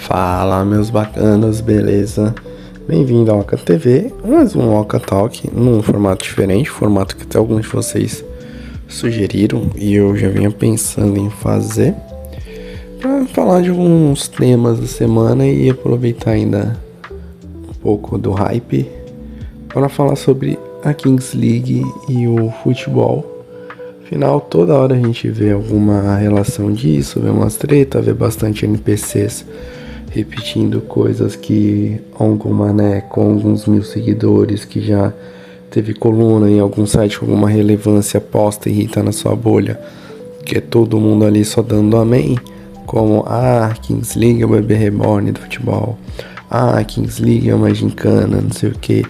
Fala, meus bacanas, beleza? Bem-vindo ao Oca TV, mais um Oca Talk, num formato diferente, formato que até alguns de vocês sugeriram e eu já vinha pensando em fazer, para falar de alguns temas da semana e aproveitar ainda um pouco do hype para falar sobre a Kings League e o futebol. Afinal, toda hora a gente vê alguma relação disso, vê umas tretas, vê bastante NPCs repetindo coisas que alguma, com alguns mil seguidores que já teve coluna em algum site com alguma relevância posta e irrita na sua bolha, que é todo mundo ali só dando amém, como Kings League é o bebê reborn do futebol, Kings League é uma gincana, não sei o que,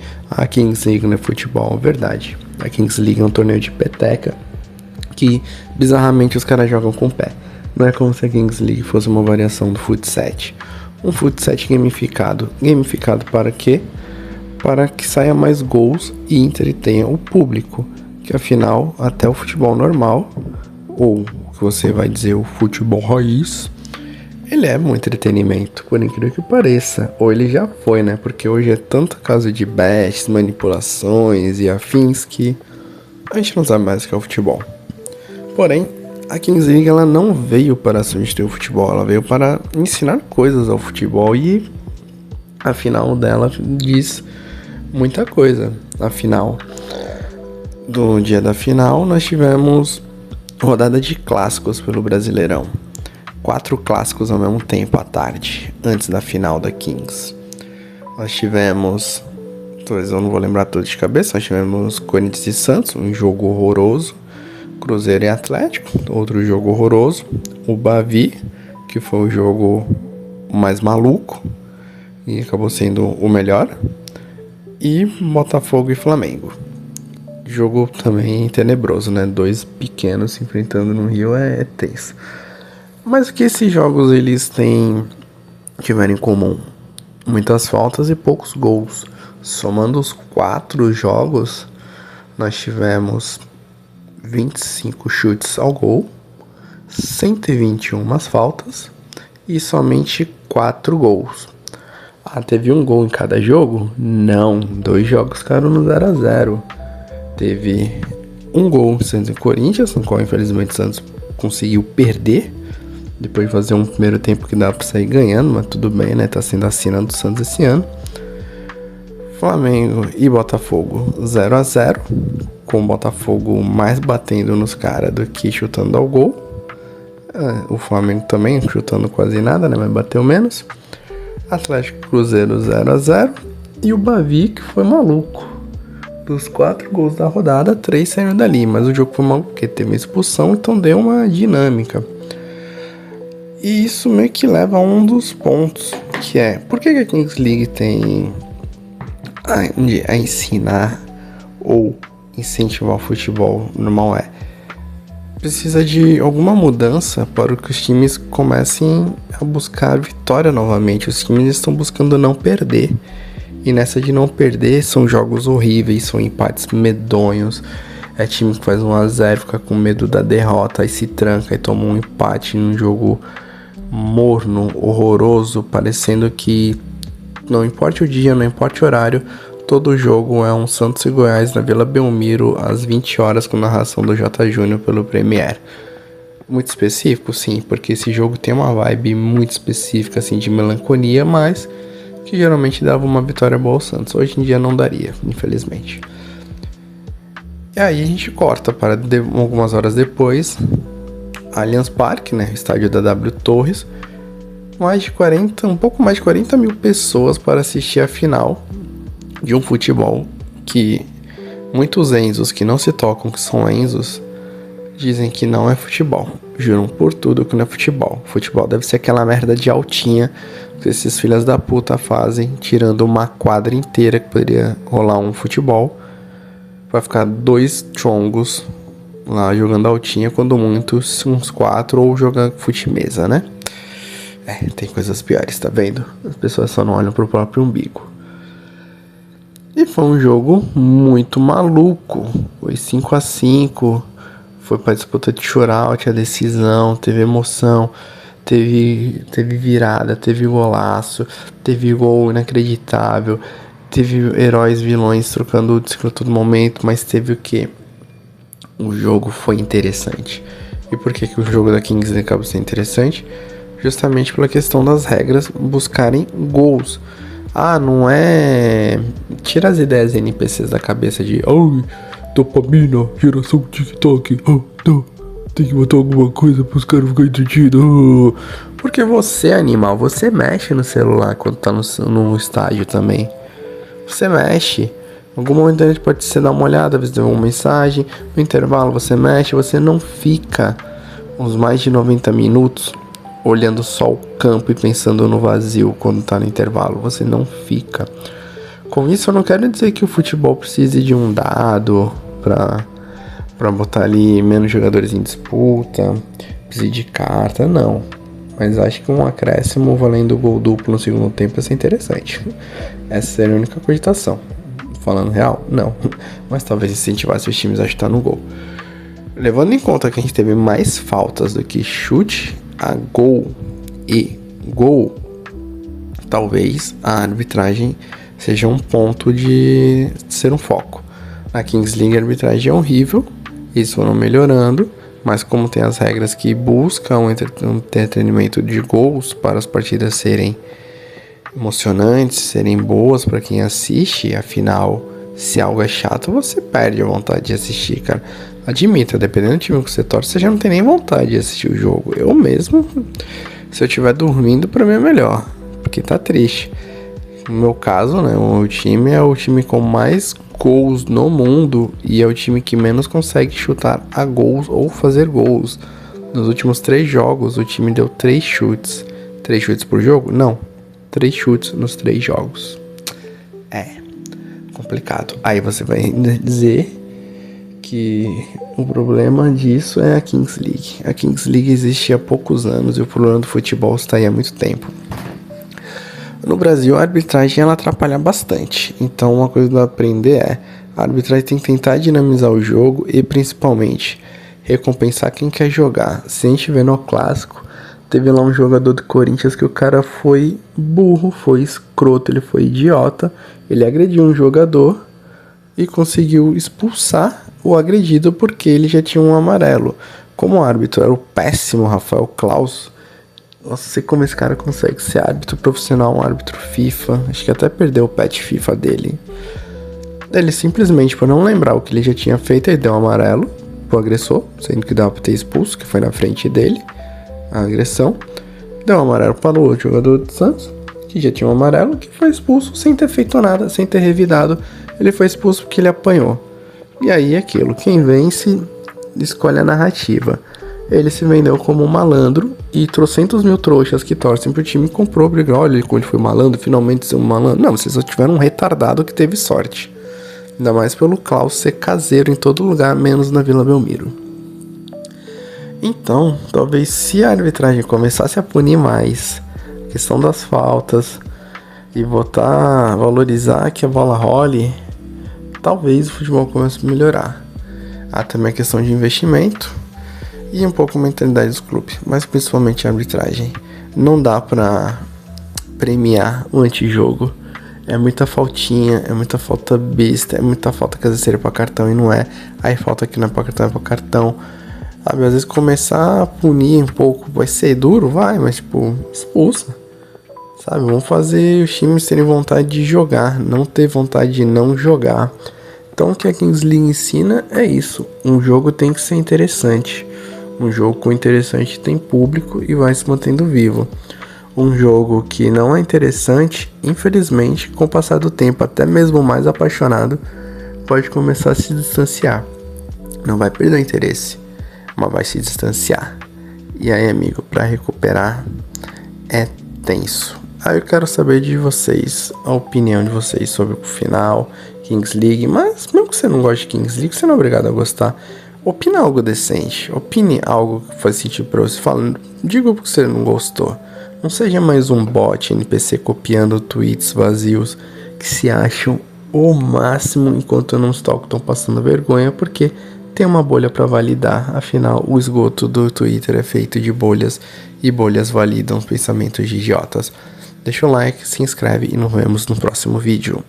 Kings League não é futebol. Verdade, a Kings League é um torneio de peteca que bizarramente os caras jogam com o pé. Não é como se a Kings League fosse uma variação do Fut 7. Um Fut 7 gamificado. Gamificado para quê? Para que saia mais gols e entretenha o público. Que afinal, até o futebol normal, ou o que você vai dizer, o futebol raiz, ele é um entretenimento, por incrível que pareça. Ou ele já foi, né? Porque hoje é tanto caso de bets, manipulações e afins que a gente não sabe mais o que é o futebol. Porém, a Kings League ela não veio para substituir o futebol, ela veio para ensinar coisas ao futebol e a final dela diz muita coisa. Afinal, do dia da final nós tivemos rodada de clássicos pelo Brasileirão. 4 clássicos ao mesmo tempo à tarde, antes da final da Kings. Nós tivemos, eu não vou lembrar tudo de cabeça, nós tivemos Corinthians e Santos, um jogo horroroso. Cruzeiro e Atlético, outro jogo horroroso. O Bavi, que foi o jogo mais maluco e acabou sendo o melhor. E Botafogo e Flamengo. Jogo também tenebroso, né? 2 pequenos se enfrentando no Rio é tenso. Mas o que esses jogos eles tiveram em comum? Muitas faltas e poucos gols. Somando os 4 jogos, nós tivemos 25 chutes ao gol, 121 faltas e somente 4 gols. Teve um gol em cada jogo? Não, 2 jogos ficaram no 0-0. Teve um gol em Santos e Corinthians, no qual infelizmente o Santos conseguiu perder, depois de fazer um primeiro tempo que dá pra sair ganhando, mas tudo bem, né? Tá sendo a sina do Santos esse ano. Flamengo e Botafogo 0-0, com o Botafogo mais batendo nos caras do que chutando ao gol. O Flamengo também chutando quase nada, né? Mas bateu menos. Atlético e Cruzeiro 0-0. E o Bavi, que foi maluco. Dos 4 gols da rodada, 3 saíram dali. Mas o jogo foi maluco porque teve uma expulsão, então deu uma dinâmica. E isso meio que leva a um dos pontos, que é: por que a Kings League tem a ensinar ou incentivar o futebol normal? Precisa de alguma mudança para que os times comecem a buscar a vitória novamente. Os times estão buscando não perder, e nessa de não perder são jogos horríveis, são empates medonhos. É time que faz 1-0, fica com medo da derrota, aí se tranca e toma um empate num jogo morno, horroroso, parecendo que não importa o dia, não importa o horário, todo jogo é um Santos e Goiás na Vila Belmiro às 20 horas com narração do J. Júnior pelo Premier. Muito específico, sim, porque esse jogo tem uma vibe muito específica, assim, de melancolia, mas que geralmente dava uma vitória boa ao Santos. Hoje em dia não daria, infelizmente. E aí a gente corta para algumas horas depois, Allianz Parque, né, estádio da W Torres, um pouco mais de 40 mil pessoas para assistir a final de um futebol que muitos Enzos que não se tocam, que são Enzos, dizem que não é futebol. Juram por tudo que não é futebol. Futebol deve ser aquela merda de altinha que esses filhos da puta fazem, tirando uma quadra inteira que poderia rolar um futebol, vai ficar 2 chongos lá jogando altinha, quando muito uns 4, ou jogando fute-mesa, né? Tem coisas piores, tá vendo? As pessoas só não olham pro próprio umbigo. E foi um jogo muito maluco. Foi 5-5. Foi pra disputa de shootout, a decisão, teve emoção, teve virada, teve golaço, teve gol inacreditável, teve heróis, vilões trocando o disco a todo momento, mas teve o quê? O jogo foi interessante. E por que o jogo da Kings League acaba sendo interessante? Justamente pela questão das regras buscarem gols. Não é... Tira as ideias NPCs da cabeça de... Ai, dopamina, geração TikTok. Tem que botar alguma coisa pros caras ficarem entretidos. Porque você, animal, você mexe no celular quando tá no estádio também. Você mexe. Em algum momento a gente pode dar uma olhada, ver se deu uma mensagem. No intervalo você mexe, você não fica uns mais de 90 minutos olhando só o campo e pensando no vazio quando tá no intervalo. Você não fica. Com isso eu não quero dizer que o futebol precise de um dado pra botar ali menos jogadores em disputa, precisa de carta, não. Mas acho que um acréscimo valendo gol duplo no segundo tempo ia ser interessante. Essa seria a única cogitação. Falando real, não. Mas talvez incentivasse os times a chutar no gol. Levando em conta que a gente teve mais faltas do que chute a gol e gol, talvez a arbitragem seja um ponto de ser um foco. Na Kings League a arbitragem é horrível, eles foram melhorando, mas como tem as regras que buscam um entretenimento de gols para as partidas serem emocionantes, serem boas para quem assiste, afinal, se algo é chato, você perde a vontade de assistir, cara. Admita, dependendo do time que você torce, você já não tem nem vontade de assistir o jogo. Eu mesmo, se eu estiver dormindo, pra mim é melhor, porque tá triste. No meu caso, né, o meu time é o time com mais gols no mundo e é o time que menos consegue chutar a gols ou fazer gols. Nos últimos 3 jogos, o time deu 3 chutes. 3 chutes por jogo? Não. 3 chutes nos 3 jogos. É complicado. Aí você vai dizer que o problema disso é a Kings League. A Kings League existe há poucos anos e o problema do futebol está aí há muito tempo. No Brasil, a arbitragem ela atrapalha bastante. Então, uma coisa que dá pra aprender é: a arbitragem tem que tentar dinamizar o jogo e, principalmente, recompensar quem quer jogar. Se a gente vê no clássico, teve lá um jogador do Corinthians que o cara foi burro, foi escroto, ele foi idiota. Ele agrediu um jogador e conseguiu expulsar o agredido porque ele já tinha um amarelo. Como o árbitro era o péssimo Rafael Claus, nossa, sei como esse cara consegue ser árbitro profissional, um árbitro FIFA. Acho que até perdeu o patch FIFA dele. Ele simplesmente, por não lembrar o que ele já tinha feito, ele deu um amarelo pro agressor, sendo que dava pra ter expulso, que foi na frente dele, a agressão. Deu um amarelo para o outro jogador do Santos, que já tinha um amarelo, que foi expulso sem ter feito nada, sem ter revidado. Ele foi expulso porque ele apanhou. E aí aquilo, quem vence escolhe a narrativa. Ele se vendeu como um malandro e trocentos mil trouxas que torcem pro time comprou, brigou, olha como ele foi malandro, finalmente ser um malandro. Não, vocês só tiveram um retardado que teve sorte. Ainda mais pelo Klaus ser caseiro em todo lugar, menos na Vila Belmiro. Então, talvez se a arbitragem começasse a punir mais a questão das faltas e valorizar que a bola role, talvez o futebol comece a melhorar. Há também a questão de investimento e um pouco a mentalidade dos clubes, mas principalmente a arbitragem. Não dá pra premiar o antijogo. É muita faltinha, é muita falta besta, é muita falta que às vezes seria pra cartão e não é. Aí falta que não é pra cartão, é pra cartão. Sabe, às vezes começar a punir um pouco, vai ser duro, vai, mas tipo, expulsa. Sabe, vamos fazer os times terem vontade de jogar, não ter vontade de não jogar. Então o que a Kings League ensina é isso. Um jogo tem que ser interessante. Um jogo com interessante tem público e vai se mantendo vivo. Um jogo que não é interessante, infelizmente, com o passar do tempo, até mesmo o mais apaixonado pode começar a se distanciar. Não vai perder o interesse, mas vai se distanciar. E aí, amigo, para recuperar é tenso. Aí eu quero saber de vocês, a opinião de vocês sobre o final, Kings League. Mas mesmo que você não goste de Kings League, você não é obrigado a gostar. Opina algo decente, opine algo que faz sentido pra você. Fala, diga porque você não gostou. Não seja mais um bot NPC copiando tweets vazios que se acham o máximo enquanto eu não estou passando vergonha, porque tem uma bolha para validar, afinal o esgoto do Twitter é feito de bolhas e bolhas validam pensamentos de idiotas. Deixa o like, se inscreve e nos vemos no próximo vídeo.